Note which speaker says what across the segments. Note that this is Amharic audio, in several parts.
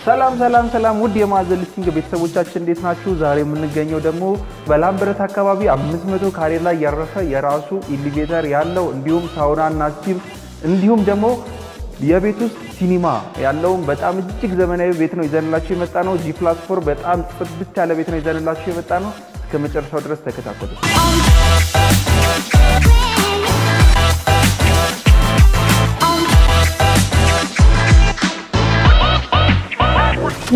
Speaker 1: ሰላም ውድ የማዕዘን ሊስቲንግ ቤተሰቦቻችን እንዴት ናችሁ? ዛሬ የምንገኘው ደግሞ በላምበረት አካባቢ 500 ካሬ ላይ ያረፈ የራሱ ኤሊቬተር ያለው እንዲሁም ሳውናና ስቲም እንዲሁም ደግሞ የቤት ውስጥ ሲኒማ ያለው በጣም እጅግ ዘመናዊ ቤት ነው ይዘንላችሁ የመጣ ነው። G+4 በጣም ጽድት ያለ ቤት ነው ይዘንላችሁ የመጣ ነው። እስከ መጨረሻው ድረስ ተከታተሉ።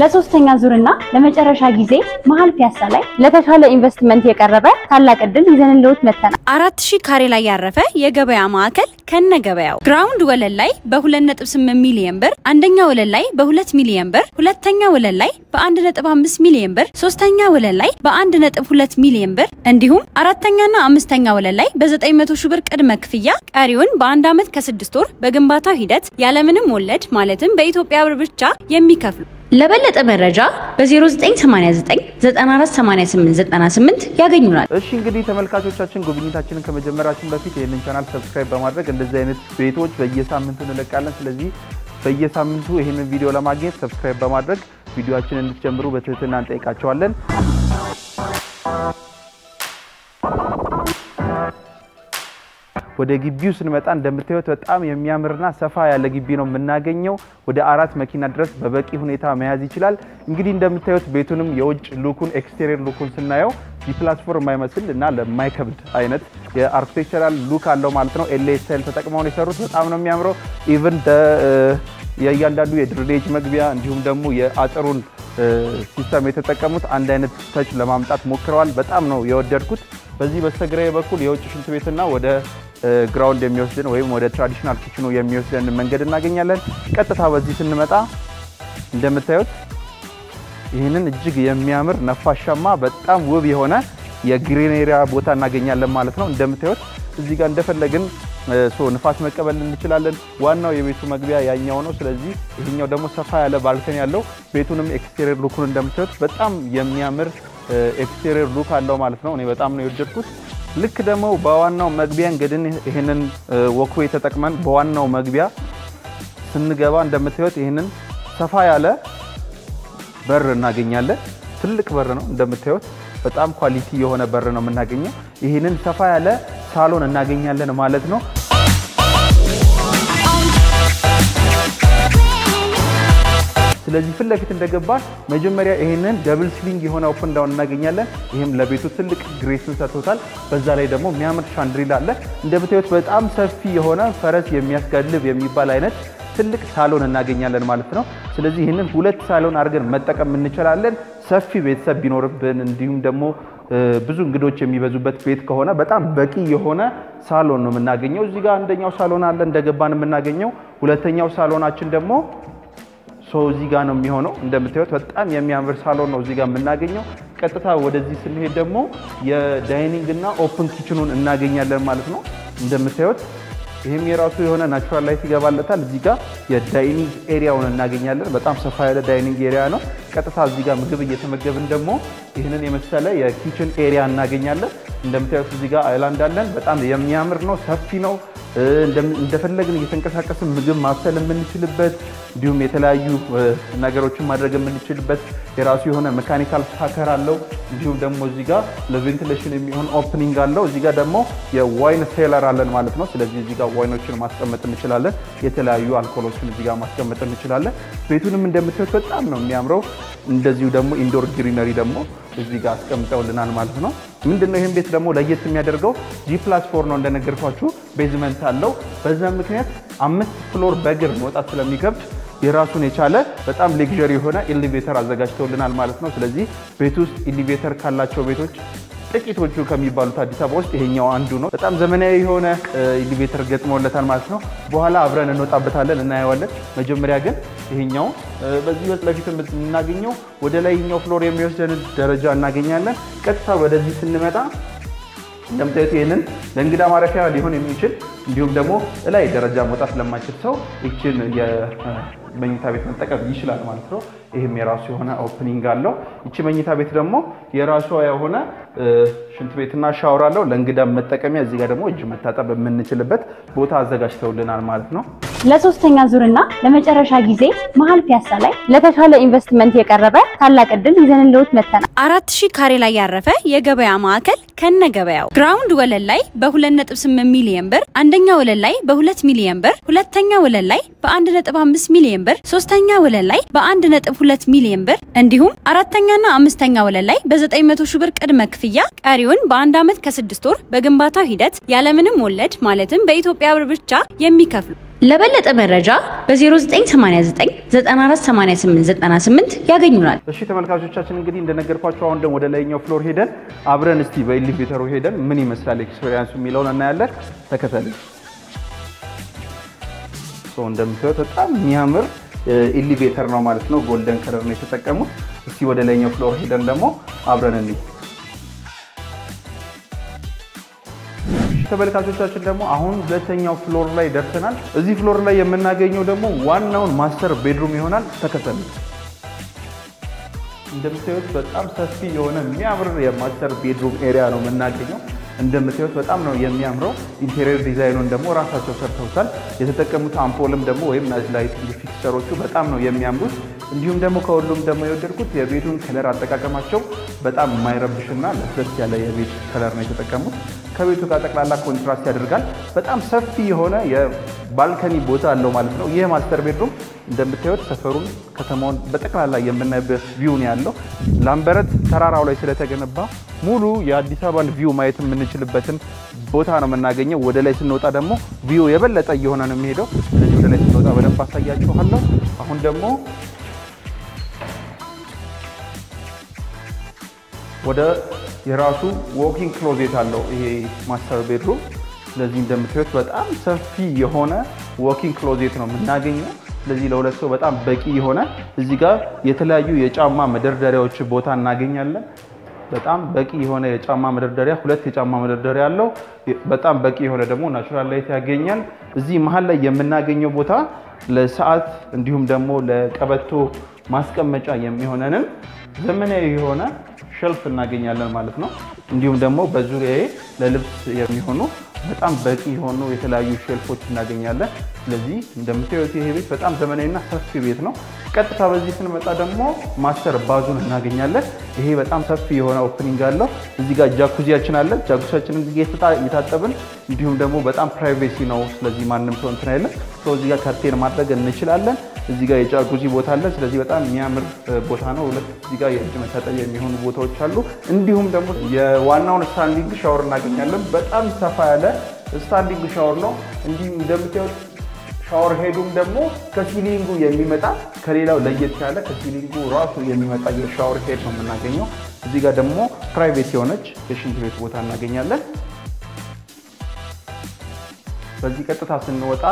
Speaker 2: ለሶስተኛ ዙርና ለመጨረሻ ጊዜ መሃል ፒያሳ ላይ ለተሻለ ኢንቨስትመንት የቀረበ ታላቅ እድል ይዘንልዎት መተናል።
Speaker 3: 4000 ካሬ ላይ ያረፈ የገበያ ማዕከል ከነገበያው ግራውንድ ወለል ላይ በ2.8 ሚሊዮን ብር፣ አንደኛ ወለል ላይ በ2 ሚሊዮን ብር፣ ሁለተኛ ወለል ላይ በ1.5 ሚሊዮን ብር፣ ሶስተኛ ወለል ላይ በ1.2 ሚሊዮን ብር እንዲሁም አራተኛና አምስተኛ ወለል ላይ በ900 ሺህ ብር ቅድመ ክፍያ ቀሪውን በአንድ አመት ከ6 ወር በግንባታው ሂደት ያለምንም ወለድ ማለትም በኢትዮጵያ ብር ብቻ የሚከፍሉ። ለበለጠ መረጃ በ0989 948898 ያገኙናል።
Speaker 1: እሺ እንግዲህ ተመልካቾቻችን ጉብኝታችንን ከመጀመራችን በፊት ይሄንን ቻናል ሰብስክራይብ በማድረግ እንደዚህ አይነት ቤቶች በየሳምንቱ እንለቃለን። ስለዚህ በየሳምንቱ ይሄንን ቪዲዮ ለማግኘት ሰብስክራይብ በማድረግ ቪዲዮአችንን እንድትጀምሩ በትህትና እንጠይቃቸዋለን። ወደ ግቢው ስንመጣ እንደምታዩት በጣም የሚያምርና ሰፋ ያለ ግቢ ነው የምናገኘው። ወደ 4 መኪና ድረስ በበቂ ሁኔታ መያዝ ይችላል። እንግዲህ እንደምታዩት ቤቱንም የውጭ ሉኩን ኤክስቴሪየር ሉኩን ስናየው G+4 የማይመስል እና ለማይከብድ አይነት የአርኪቴክቸራል ሉክ አለው ማለት ነው። LA ስታይል ተጠቅመው ነው የሰሩት። በጣም ነው የሚያምረው። ኢቭን የእያንዳንዱ የድሬኔጅ መግቢያ እንዲሁም ደግሞ የአጥሩን ሲስተም የተጠቀሙት አንድ አይነት ተች ለማምጣት ሞክረዋል። በጣም ነው የወደድኩት። በዚህ በስተግራዬ በኩል የውጭ ሽንት ቤትና ወደ ግራውንድ የሚወስደን ወይም ወደ ትራዲሽናል ኪችኑ የሚወስደን መንገድ እናገኛለን። ቀጥታ በዚህ ስንመጣ እንደምታዩት ይሄንን እጅግ የሚያምር ነፋሻማ በጣም ውብ የሆነ የግሪን ኤሪያ ቦታ እናገኛለን ማለት ነው። እንደምታዩት እዚህ ጋር እንደፈለግን ንፋስ መቀበል እንችላለን። ዋናው የቤቱ መግቢያ ያኛው ነው። ስለዚህ ይሄኛው ደግሞ ሰፋ ያለ ባልከኒ ያለው ቤቱንም ኤክስቴሪየር ሉኩን እንደምታዩት በጣም የሚያምር ኤክስቴሪየር ሉክ አለው ማለት ነው። እኔ በጣም ነው የወደድኩት። ልክ ደግሞ በዋናው መግቢያ እንግዲህ ይሄንን ወክዌይ ተጠቅመን በዋናው መግቢያ ስንገባ እንደምታዩት ይሄንን ሰፋ ያለ በር እናገኛለን። ትልቅ በር ነው እንደምታዩት በጣም ኳሊቲ የሆነ በር ነው የምናገኘው። ይሄንን ሰፋ ያለ ሳሎን እናገኛለን ማለት ነው። ስለዚህ ፊት ለፊት እንደገባን መጀመሪያ ይሄንን ደብል ስሊንግ የሆነ ኦፕን ዳውን እናገኛለን። ይሄም ለቤቱ ትልቅ ግሬስን ሰጥቶታል። በዛ ላይ ደግሞ የሚያምር ሻንድሪላ አለ። እንደምታዩት በጣም ሰፊ የሆነ ፈረስ የሚያስጋልብ የሚባል አይነት ትልቅ ሳሎን እናገኛለን ማለት ነው። ስለዚህ ይሄንን ሁለት ሳሎን አድርገን መጠቀም እንችላለን። ሰፊ ቤተሰብ ቢኖርብን እንዲሁም ደግሞ ብዙ እንግዶች የሚበዙበት ቤት ከሆነ በጣም በቂ የሆነ ሳሎን ነው የምናገኘው። እዚህ ጋር አንደኛው ሳሎን አለ እንደገባን የምናገኘው። ሁለተኛው ሳሎናችን ደግሞ እዚህ ጋር ነው የሚሆነው። እንደምታዩት በጣም የሚያምር ሳሎን ነው እዚህ ጋር የምናገኘው። ቀጥታ ወደዚህ ስንሄድ ደግሞ የዳይኒንግ እና ኦፕን ኪችኑን እናገኛለን ማለት ነው። እንደምታዩት ይሄም የራሱ የሆነ ናቹራል ላይት ይገባለታል። እዚህ ጋር የዳይኒንግ ኤሪያውን እናገኛለን። በጣም ሰፋ ያለ ዳይኒንግ ኤሪያ ነው። ቀጥታ እዚህ ጋር ምግብ እየተመገብን ደግሞ ይሄንን የመሰለ የኪችን ኤሪያ እናገኛለን። እንደምታዩት እዚህ ጋር አይላንድ አለን። በጣም የሚያምር ነው፣ ሰፊ ነው። እንደፈለግን እየተንቀሳቀስን ምግብ ማብሰል የምንችልበት እንዲሁም የተለያዩ ነገሮችን ማድረግ የምንችልበት የራሱ የሆነ ሜካኒካል ስታከር አለው። እንዲሁም ደግሞ እዚህ ጋር ለቬንቲሌሽን የሚሆን ኦፕኒንግ አለው። እዚህ ጋር ደግሞ የዋይን ሴለር አለን ማለት ነው። ስለዚህ እዚህ ጋር ዋይኖችን ማስቀመጥ እንችላለን። የተለያዩ አልኮሎችን እዚህ ጋር ማስቀመጥ እንችላለን። ቤቱንም እንደምታዩት በጣም ነው የሚያምረው። እንደዚሁ ደግሞ ኢንዶር ግሪነሪ ደግሞ እዚህ ጋር አስቀምጠውልናል ማለት ነው። ምንድነው ይሄን ቤት ደግሞ ለየት የሚያደርገው G+4 ነው እንደነገርኳችሁ። ቤዝመንት አለው። በዛ ምክንያት 5 ፍሎር በእግር መውጣት ስለሚከብድ የራሱን የቻለ በጣም ሌክዠሪ የሆነ ኤሊቬተር አዘጋጅተውልናል ማለት ነው። ስለዚህ ቤት ውስጥ ኤሊቬተር ካላቸው ቤቶች ጥቂቶቹ ከሚባሉት አዲስ አበባ ውስጥ ይሄኛው አንዱ ነው። በጣም ዘመናዊ የሆነ ኤሊቬተር ገጥሞለታል ማለት ነው። በኋላ አብረን እንወጣበታለን እናየዋለን። መጀመሪያ ግን ይሄኛው በዚህ ለፊት የምናገኘው ወደ ላይኛው ፍሎር የሚወስደን ደረጃ እናገኛለን። ቀጥታ ወደዚህ ስንመጣ እንደምታዩት ይሄንን ለእንግዳ ማረፊያ ሊሆን የሚችል እንዲሁም ደግሞ ላይ ደረጃ መውጣት ለማይችል ሰው እቺን መኝታ ቤት መጠቀም ይችላል ማለት ነው ይሄም የራሱ የሆነ ኦፕኒንግ አለው እቺ መኝታ ቤት ደግሞ የራሱ የሆነ ሽንት ቤትና ሻወር አለው ለእንግዳ መጠቀሚያ እዚህ ጋር ደግሞ እጅ መታጠብ የምንችልበት ቦታ አዘጋጅተውልናል ማለት ነው
Speaker 2: ለሶስተኛ ዙርና ለመጨረሻ ጊዜ መሃል ፒያሳ ላይ ለተሻለ ኢንቨስትመንት የቀረበ ታላቅ እድል ይዘንልዎት መተናል
Speaker 3: 4000 ካሬ ላይ ያረፈ የገበያ ማዕከል ከነገበያው ግራውንድ ወለል ላይ በ2.8 ሚሊዮን ብር አንደኛ ወለል ላይ በ2 ሚሊዮን ብር ሁለተኛ ወለል ላይ በ1.5 ሚሊዮን ብር ሶስተኛ ወለል ላይ በ1.2 ሚሊዮን ብር እንዲሁም አራተኛና አምስተኛ ወለል ላይ በ900 ሺህ ብር ቅድመ ክፍያ ቀሪውን በአንድ ዓመት ከ6 ወር በግንባታው ሂደት ያለምንም ወለድ ማለትም በኢትዮጵያ ብር ብቻ የሚከፍሉ ለበለጠ መረጃ በ0989 948898 ያገኙናል
Speaker 1: እሺ ተመልካቾቻችን እንግዲህ እንደነገርኳችሁ አሁን ደግሞ ወደ ላይኛው ፍሎር ሄደን አብረን እስቲ በኤሊቬተሩ ሄደን ምን ይመስላል ኤክስፒሪያንሱ የሚለውን እናያለን ተከታተሉ እንደምታዩት በጣም የሚያምር ኤሊቬተር ነው ማለት ነው ጎልደን ከለር ነው የተጠቀሙት እስቲ ወደ ላይኛው ፍሎር ሄደን ደግሞ አብረን እንይ ተመልካቾቻችን ደግሞ አሁን ሁለተኛው ፍሎር ላይ ደርሰናል እዚህ ፍሎር ላይ የምናገኘው ደግሞ ዋናውን ማስተር ቤድሩም ይሆናል ተከተሉ እንደምታዩት በጣም ሰፊ የሆነ የሚያምር የማስተር ቤድሩም ኤሪያ ነው የምናገኘው እንደምታዩት በጣም ነው የሚያምረው ኢንቴሪየር ዲዛይኑን ደግሞ ራሳቸው ሰርተውታል የተጠቀሙት አምፖልም ደግሞ ወይም ናይት ላይቲንግ ፊክቸሮቹ በጣም ነው የሚያምሩት እንዲሁም ደግሞ ከሁሉም ደግሞ የወደድኩት የቤቱን ከለር አጠቃቀማቸው በጣም የማይረብሽና ለስለስ ያለ የቤት ከለር ነው የተጠቀሙት ከቤቱ ጋር ጠቅላላ ኮንትራስት ያደርጋል በጣም ሰፊ የሆነ የባልከኒ ቦታ አለው ማለት ነው ይሄ ማስተር ቤድሩም እንደምታዩት ሰፈሩን ከተማውን በጠቅላላ የምናይበት ቪው ነው ያለው ላምበረት ተራራው ላይ ስለተገነባ ሙሉ የአዲስ አበባን ቪው ማየት የምንችልበትን ቦታ ነው የምናገኘው ወደ ላይ ስንወጣ ደግሞ ቪው የበለጠ እየሆነ ነው የሚሄደው ስለዚህ ወደ ላይ ስንወጣ በደንብ አሳያችኋለሁ አሁን ደግሞ ወደ የራሱ ዎኪንግ ክሎዜት አለው ይሄ ማስተር ቤድሩም ስለዚህ እንደምታዩት በጣም ሰፊ የሆነ ዎኪንግ ክሎዜት ነው የምናገኘው ስለዚህ ለሁለት ሰው በጣም በቂ የሆነ እዚህ ጋር የተለያዩ የጫማ መደርደሪያዎች ቦታ እናገኛለን በጣም በቂ የሆነ የጫማ መደርደሪያ ሁለት የጫማ መደርደሪያ አለው በጣም በቂ የሆነ ደግሞ ናቹራል ላይት ያገኛል እዚህ መሃል ላይ የምናገኘው ቦታ ለሰዓት እንዲሁም ደግሞ ለቀበቶ ማስቀመጫ የሚሆነንን ዘመናዊ የሆነ ሸልፍ እናገኛለን ማለት ነው እንዲሁም ደግሞ በዙሪያዬ ለልብስ የሚሆኑ በጣም በቂ የሆኑ የተለያዩ ሼልፎች እናገኛለን ስለዚህ እንደምታዩት ይሄ ቤት በጣም ዘመናዊና ሰፊ ቤት ነው ቀጥታ በዚህ ስንመጣ ደግሞ ማስተር ባዙን እናገኛለን ይሄ በጣም ሰፊ የሆነ ኦፕኒንግ አለው እዚህ ጋር ጃኩዚያችን አለ ጃኩዚያችንን እዚህ ጋር እየታጠብን እንዲሁም ደግሞ በጣም ፕራይቬሲ ነው ስለዚህ ማንንም ሰው እንትን አይደለም እዚህ ጋር ካርቴን ማድረግ እንችላለን እዚህ ጋር የጃኩዚ ቦታ አለ ስለዚህ በጣም የሚያምር ቦታ ነው ሁለት እዚህ ጋር የእጅ መታጠቢያ የሚሆኑ ቦታዎች አሉ እንዲሁም ደግሞ የዋናውን ስታንዲንግ ሻወር እናገኛለን በጣም ሰፋ ያለ ስታንዲንግ ሻወር ነው እንዲሁም እንደምታዩት ሻወር ሄዱም ደግሞ ከሲሊንጉ የሚመጣ ከሌላው ለየት ያለ ከሲሊንጉ ራሱ የሚመጣ የሻወር ሄድ ነው የምናገኘው እዚህ ጋር ደግሞ ፕራይቬት የሆነች የሽንት ቤት ቦታ እናገኛለን በዚህ ቀጥታ ስንወጣ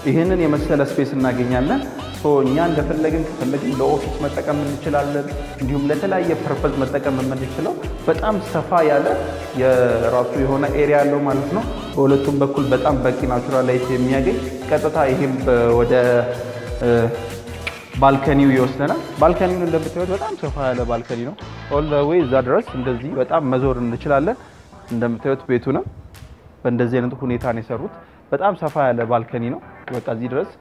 Speaker 1: ይሄንን የመሰለ ስፔስ እናገኛለን እኛ እንደፈለግን ከፈለግን ለኦፊስ መጠቀም እንችላለን እንዲሁም ለተለያየ ፐርፐዝ መጠቀም የምንችለው በጣም ሰፋ ያለ የራሱ የሆነ ኤሪያ አለው ማለት ነው በሁለቱም በኩል በጣም በቂ ናቹራል ላይት የሚያገኝ ቀጥታ ይሄም ወደ ባልከኒው ይወስደናል ባልከኒው እንደምታዩት በጣም ሰፋ ያለ ባልከኒ ነው ኦል ዘ ዌይ እዛ ድረስ እንደዚህ በጣም መዞር እንችላለን እንደምታዩት ቤቱንም በእንደዚህ አይነት ሁኔታ ነው የሰሩት በጣም ሰፋ ያለ ባልከኒ ነው በቃ እዚህ ድረስ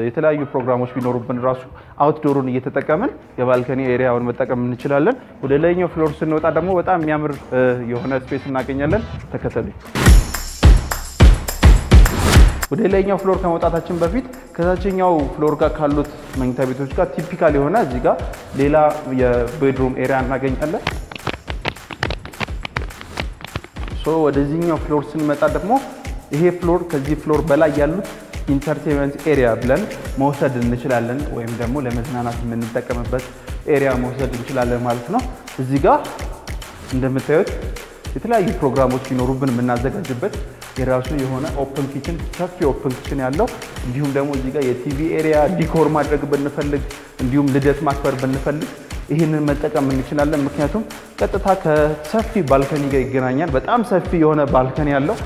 Speaker 1: የተለያዩ ፕሮግራሞች ቢኖሩብን ራሱ አውትዶሩን እየተጠቀምን የባልከኒ ኤሪያውን መጠቀም እንችላለን ወደ ላይኛው ፍሎር ስንወጣ ደግሞ በጣም የሚያምር የሆነ ስፔስ እናገኛለን ተከተሉ ወደ ላይኛው ፍሎር ከመውጣታችን በፊት ከታችኛው ፍሎር ጋር ካሉት መኝታ ቤቶች ጋር ቲፒካል የሆነ እዚህ ጋር ሌላ የቤድሩም ኤሪያ እናገኛለን ወደዚህኛው ፍሎር ስንመጣ ደግሞ ይሄ ፍሎር ከዚህ ፍሎር በላይ ያሉት ኢንተርቴይንመንት ኤሪያ ብለን መውሰድ እንችላለን ወይም ደግሞ ለመዝናናት የምንጠቀምበት ኤሪያ መውሰድ እንችላለን ማለት ነው እዚህ ጋር እንደምታዩት የተለያዩ ፕሮግራሞች ቢኖሩብን የምናዘጋጅበት የራሱ የሆነ ኦፕን ኪችን ሰፊ ኦፕን ኪችን ያለው እንዲሁም ደግሞ እዚህ ጋር የቲቪ ኤሪያ ዲኮር ማድረግ ብንፈልግ እንዲሁም ልደት ማክበር ብንፈልግ ይሄንን መጠቀም እንችላለን ምክንያቱም ቀጥታ ከሰፊ ባልከኒ ጋር ይገናኛል በጣም ሰፊ የሆነ ባልከኒ ያለው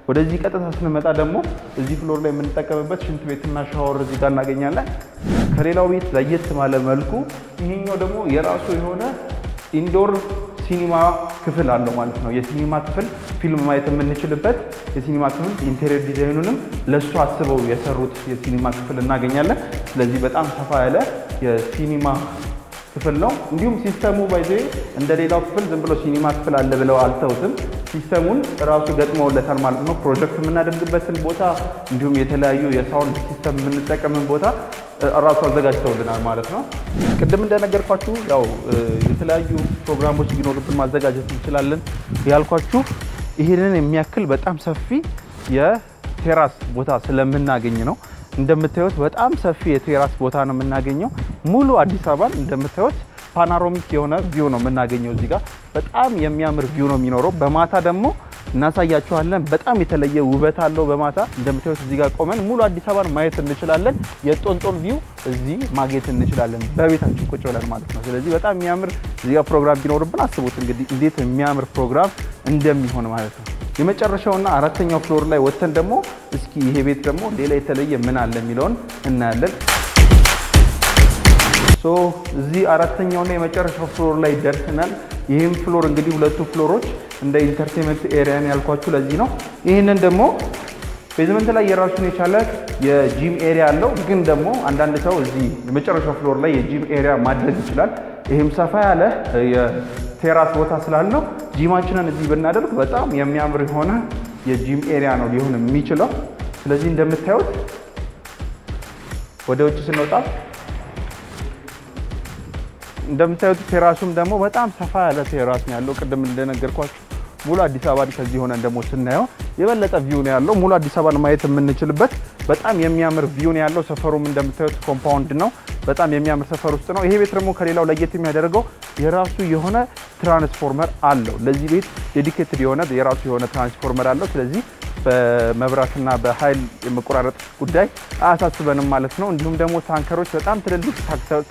Speaker 1: ወደዚህ ቀጥታ ስንመጣ ደግሞ እዚህ ፍሎር ላይ የምንጠቀምበት ሽንት ቤትና ሻወር እዚህ ጋር እናገኛለን ከሌላው ቤት ለየት ባለ መልኩ ይሄኛው ደግሞ የራሱ የሆነ ኢንዶር ሲኒማ ክፍል አለው ማለት ነው የሲኒማ ክፍል ፊልም ማየት የምንችልበት የሲኒማ ክፍል ኢንቴሪየር ዲዛይኑንም ለሱ አስበው የሰሩት የሲኒማ ክፍል እናገኛለን ስለዚህ በጣም ሰፋ ያለ የሲኒማ ክፍል ነው እንዲሁም ሲስተሙ ባይዘ እንደሌላው ክፍል ዝም ብሎ ሲኒማ ክፍል አለ ብለው አልተውትም ሲስተሙን ራሱ ገጥመውለታል ማለት ነው ፕሮጀክት የምናደርግበትን ቦታ እንዲሁም የተለያዩ የሳውንድ ሲስተም የምንጠቀምን ቦታ ራሱ አዘጋጅተውልናል ማለት ነው ቅድም እንደነገርኳችሁ ያው የተለያዩ ፕሮግራሞች ቢኖርብን ማዘጋጀት እንችላለን ያልኳችሁ ይሄንን የሚያክል በጣም ሰፊ የቴራስ ቦታ ስለምናገኝ ነው እንደምታዩት በጣም ሰፊ የቴራስ ቦታ ነው የምናገኘው ሙሉ አዲስ አበባን እንደምታዩት ፓኖራሚክ የሆነ ቪው ነው የምናገኘው እዚህ ጋር በጣም የሚያምር ቪው ነው የሚኖረው በማታ ደግሞ እናሳያችኋለን በጣም የተለየ ውበት አለው በማታ እንደምታዩት እዚህ ጋር ቆመን ሙሉ አዲስ አበባን ማየት እንችላለን የጦንጦን ቪው እዚህ ማግኘት እንችላለን በቤታችን ቁጭ ብለን ማለት ነው ስለዚህ በጣም የሚያምር እዚህ ጋር ፕሮግራም ቢኖርብን አስቡት እንግዲህ እንዴት የሚያምር ፕሮግራም እንደሚሆን ማለት ነው የመጨረሻውና አራተኛው ፍሎር ላይ ወጥተን ደግሞ እስኪ ይሄ ቤት ደግሞ ሌላ የተለየ ምን አለ የሚለውን እናያለን እዚህ አራተኛውና የመጨረሻው ፍሎር ላይ ደርሰናል ይሄም ፍሎር እንግዲህ ሁለቱ ፍሎሮች እንደ ኢንተርቴይንመንት ኤሪያ ነው ያልኳችሁ ለዚህ ነው ይሄንን ደግሞ ቤዝመንት ላይ የራሱን የቻለ የጂም ኤሪያ አለው ግን ደግሞ አንዳንድ ሰው እዚህ የመጨረሻው ፍሎር ላይ የጂም ኤሪያ ማድረግ ይችላል ይሄም ሰፋ ያለ የቴራስ ቦታ ስላለው ጂማችንን እዚህ ብናደርግ በጣም የሚያምር የሆነ የጂም ኤሪያ ነው ሊሆን የሚችለው ስለዚህ እንደምታዩት ወደ ውጭ ስንወጣ እንደምታዩት ቴራሱም ደግሞ በጣም ሰፋ ያለ ቴራስ ነው ያለው ቅድም እንደነገርኳችሁ ሙሉ አዲስ አበባን ከዚህ ሆነን ደግሞ ስናየው የበለጠ ቪው ነው ያለው ሙሉ አዲስ አበባን ማየት የምንችልበት በጣም የሚያምር ቪው ነው ያለው ሰፈሩም እንደምታዩት ኮምፓውንድ ነው በጣም የሚያምር ሰፈር ውስጥ ነው ይሄ ቤት ደግሞ ከሌላው ለየት የሚያደርገው የራሱ የሆነ ትራንስፎርመር አለው ለዚህ ቤት ዴዲኬትድ የሆነ የራሱ የሆነ ትራንስፎርመር አለው ስለዚህ በመብራትና በኃይል የመቆራረጥ ጉዳይ አያሳስበንም ማለት ነው እንዲሁም ደግሞ ታንከሮች በጣም ትልልቅ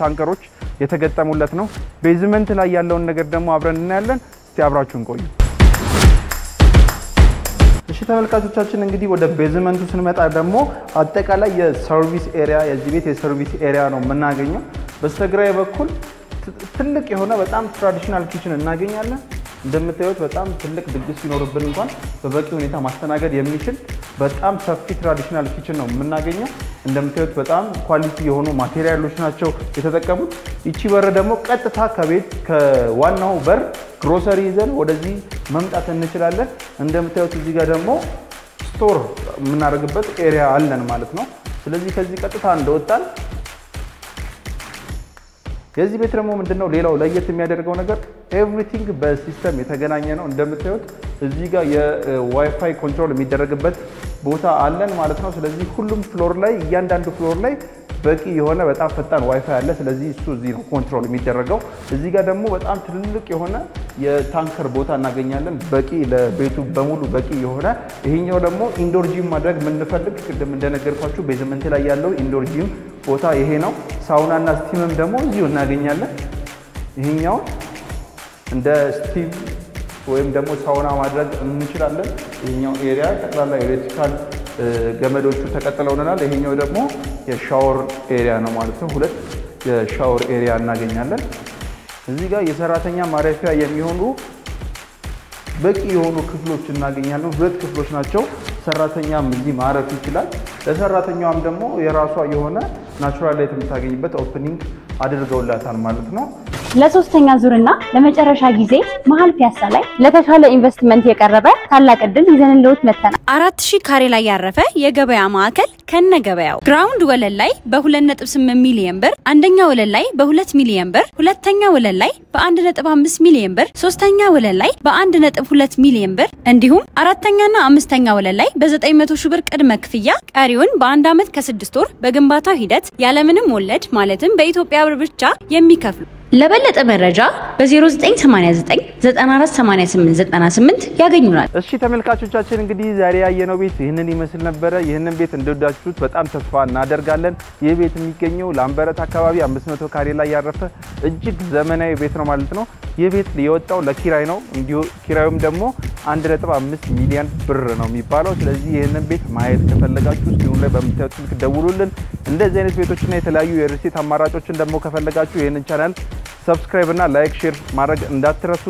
Speaker 1: ታንከሮች የተገጠሙለት ነው ቤዝመንት ላይ ያለውን ነገር ደግሞ አብረን እናያለን እስቲ አብራችሁን ቆዩ እሺ ተመልካቾቻችን እንግዲህ ወደ ቤዝመንቱ ስንመጣ ደግሞ አጠቃላይ የሰርቪስ ኤሪያ የዚህ ቤት የሰርቪስ ኤሪያ ነው የምናገኘው በስተግራይ በኩል ትልቅ የሆነ በጣም ትራዲሽናል ኪችን እናገኛለን እንደምታዩት በጣም ትልቅ ድግስ ሲኖርብን እንኳን በበቂ ሁኔታ ማስተናገድ የሚችል በጣም ሰፊ ትራዲሽናል ኪችን ነው የምናገኘው እንደምታዩት በጣም ኳሊቲ የሆኑ ማቴሪያሎች ናቸው የተጠቀሙት እቺ በር ደግሞ ቀጥታ ከቤት ከዋናው በር ግሮሰሪ ይዘን ወደዚህ መምጣት እንችላለን እንደምታዩት እዚህ ጋር ደግሞ ስቶር የምናደርግበት ኤሪያ አለን ማለት ነው ስለዚህ ከዚህ ቀጥታ እንደወጣን የዚህ ቤት ደግሞ ምንድነው ሌላው ለየት የሚያደርገው ነገር ኤቭሪቲንግ በሲስተም የተገናኘ ነው እንደምታዩት እዚህ ጋር የዋይፋይ ኮንትሮል የሚደረግበት ቦታ አለን ማለት ነው ስለዚህ ሁሉም ፍሎር ላይ እያንዳንዱ ፍሎር ላይ በቂ የሆነ በጣም ፈጣን ዋይፋይ አለ ስለዚህ እሱ እዚህ ነው ኮንትሮል የሚደረገው እዚህ ጋር ደግሞ በጣም ትልልቅ የሆነ የታንከር ቦታ እናገኛለን በቂ ለቤቱ በሙሉ በቂ የሆነ ይሄኛው ደግሞ ኢንዶር ጂም ማድረግ ምንፈልግ ቅድም እንደነገርኳችሁ ቤዝመንት ላይ ያለው ኢንዶር ጂም ቦታ ይሄ ነው ሳውናና ስቲምም ደግሞ እዚሁ እናገኛለን ይሄኛው እንደ ስቲም ወይም ደግሞ ሳውና ማድረግ እንችላለን ይሄኛው ኤሪያ ጠቅላላ ኤሌክትሪካል ገመዶቹ ተቀጥለውናል ይሄኛው ደግሞ የሻወር ኤሪያ ነው ማለት ነው ሁለት የሻወር ኤሪያ እናገኛለን እዚህ ጋር የሰራተኛ ማረፊያ የሚሆኑ በቂ የሆኑ ክፍሎች እናገኛለን ሁለት ክፍሎች ናቸው ሰራተኛም እዚህ ማረፍ ይችላል ለሰራተኛዋም ደግሞ የራሷ የሆነ ናቹራል ላይት የምታገኝበት ኦፕኒንግ አድርገውላታል ማለት ነው
Speaker 2: ለሶስተኛ ዙርና ለመጨረሻ ጊዜ መሃል ፒያሳ ላይ ለተሻለ ኢንቨስትመንት የቀረበ ታላቅ እድል ይዘንልዎት መተናል
Speaker 3: 4000 ካሬ ላይ ያረፈ የገበያ ማዕከል ከነገበያው ግራውንድ ወለል ላይ በ2.8 ሚሊዮን ብር አንደኛ ወለል ላይ በ2 ሚሊዮን ብር ሁለተኛ ወለል ላይ በ1.5 ሚሊዮን ብር ሶስተኛ ወለል ላይ በ1.2 ሚሊዮን ብር እንዲሁም አራተኛና አምስተኛ ወለል ላይ በ900 ሺህ ብር ቅድመ ክፍያ ቀሪውን በአንድ ዓመት ከ6 ወር በግንባታው ሂደት ያለምንም ወለድ ማለትም በኢትዮጵያ ብር ብቻ የሚከፍሉ ለበለጠ መረጃ በ0989 948898 ያገኙናል።
Speaker 1: እሺ ተመልካቾቻችን እንግዲህ ዛሬ ያየነው ቤት ይህንን ይመስል ነበር። ይህንን ቤት እንደወዳችሁት በጣም ተስፋ እናደርጋለን። ይህ ቤት የሚገኘው ላምበረት አካባቢ 500 ካሬ ላይ ያረፈ እጅግ ዘመናዊ ቤት ነው ማለት ነው። ይህ ቤት የወጣው ለኪራይ ነው። እንዲሁ ኪራዩም ደግሞ 1.5 ሚሊዮን ብር ነው የሚባለው። ስለዚህ ይህንን ቤት ማየት ከፈለጋችሁ ስክሪኑ ላይ በምታዩት ስልክ ደውሉልን። እንደዚህ አይነት ቤቶችና የተለያዩ የሪል ስቴት አማራጮችን ደግሞ ከፈለጋችሁ ይህንን ቻናል ሰብስክራይብ እና ላይክ ሼር ማድረግ እንዳትረሱ።